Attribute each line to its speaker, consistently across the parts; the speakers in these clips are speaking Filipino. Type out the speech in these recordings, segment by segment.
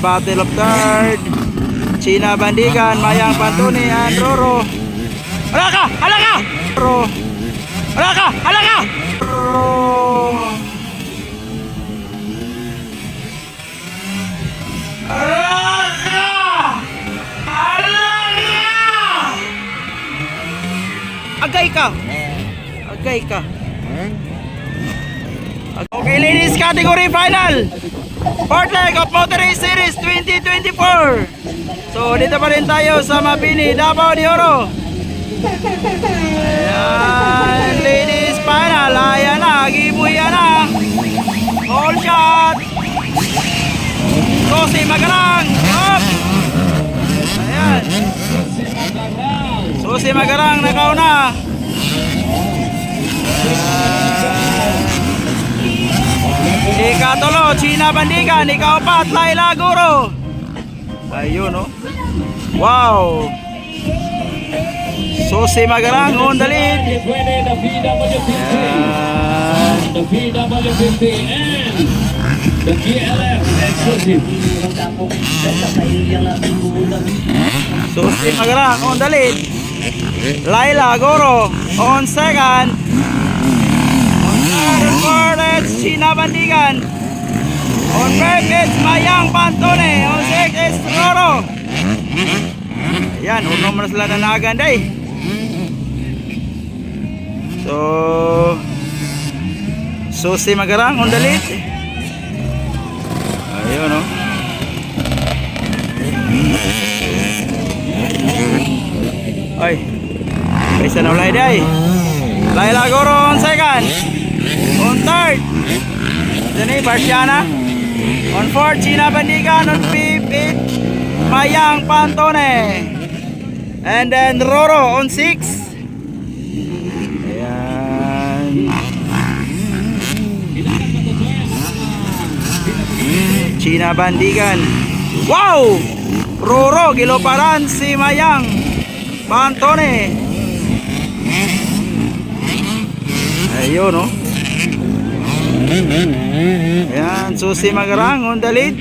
Speaker 1: battle of third. China Bandigan, Mayang Pantone, and Roro. Hala ka! Hala ka! Roro. Hala ka! Hala ka! Roro. Hala ka! Hala ka! Agay ka! Agay ka! Okay, ladies, category final. Fourth leg of Motor Race Series 2024. So, dito pa rin tayo sa Mabini, Davao de Oro. Ayan, ladies, final. Ayan na, gibuya na. All shot. Susi Magarang. Up. Ayan. Susi Magarang, nakauna. Ikatulo, China Bandigan. Ikaapat, Laila Guro. Ayun, oh. Wow. Susi Magarang on the lead. Susi Magarang on the lead. Laila Guro on second. On third, it's China Bandigan. On fifth, it's Mayang Pantone. On sixth, it's Roro. Ayan, uno mo na sila nanagan day. So, Susi Magarang on the lead. Ayun, no? Ay, isa na ulay day. Laila Guro on second. On third, Dani Barciana. On fourth, China Bandigan. On fifth, it's Mayang Pantone. And then Roro on 6. Ayan. China Bandigan. Wow! Roro, giloparan si Mayang Pantone. Ayun, no? Ayan, Susi Magarang on the lead.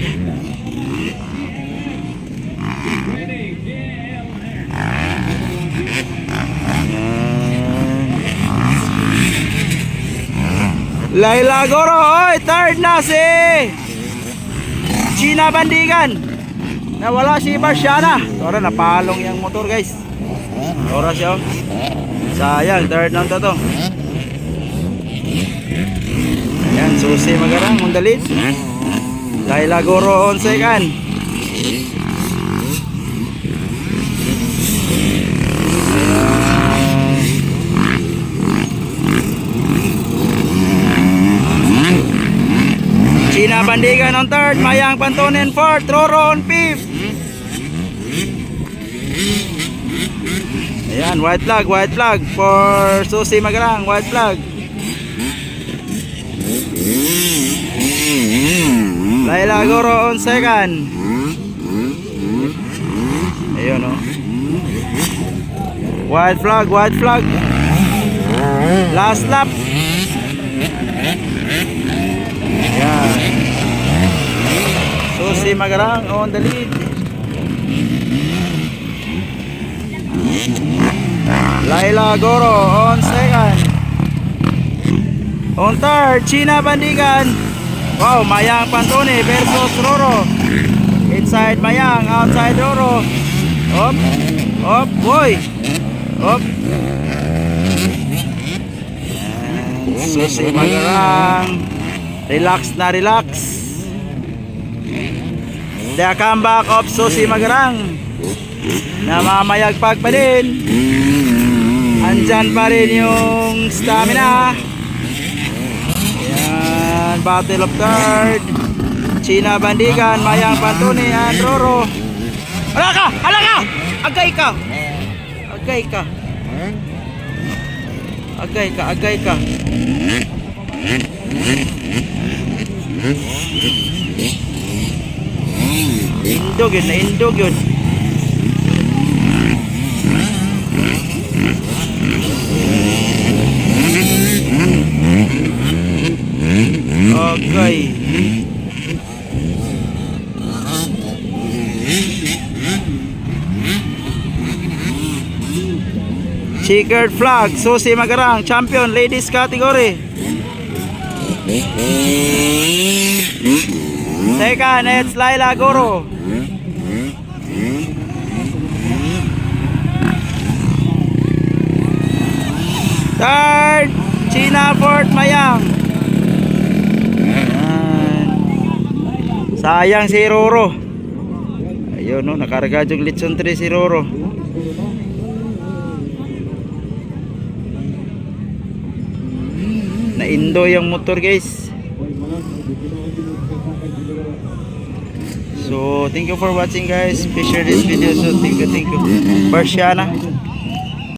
Speaker 1: Laila Guro, oy, third na si China Bandigan. Nawala si Barciana. Ora, napalong yung motor, guys. Ora siya. Sayang, third na to. Ayan, Susi Magarang on the lead. Laila Guro on second. China Bandigan on third, Mayang Pantone on fourth, Roro on fifth. Ayan, white flag for Susi Magarang, white flag. Laila Guro on second. Ayun, no? White flag. Last lap. Ayan. Susi Magarang on the lead. Laila Guro on second. On third, China Bandigan. Wow, Mayang Pantone versus Roro. Inside Mayang, outside Roro. Up, boy. Up. Susi Magarang. Relax. The comeback of Susi Magarang. Namamayagpag pa din. Andyan pa rin yung stamina. Ayan, battle of third. China Bandigan, Mayang Pantone, and Roro. Hala ka! Agay ka! Indog yun. Okay. Checkered flag, Susie Magarang, champion, ladies category. Second, it's Laila Goro. Third, China Fort Mayang. Ayan. Sayang si Roro. Ayun no, nakarga yung litson 3 si Roro. Na-indo yung motor guys. So thank you for watching guys. Please share this video. So thank you. Barciana.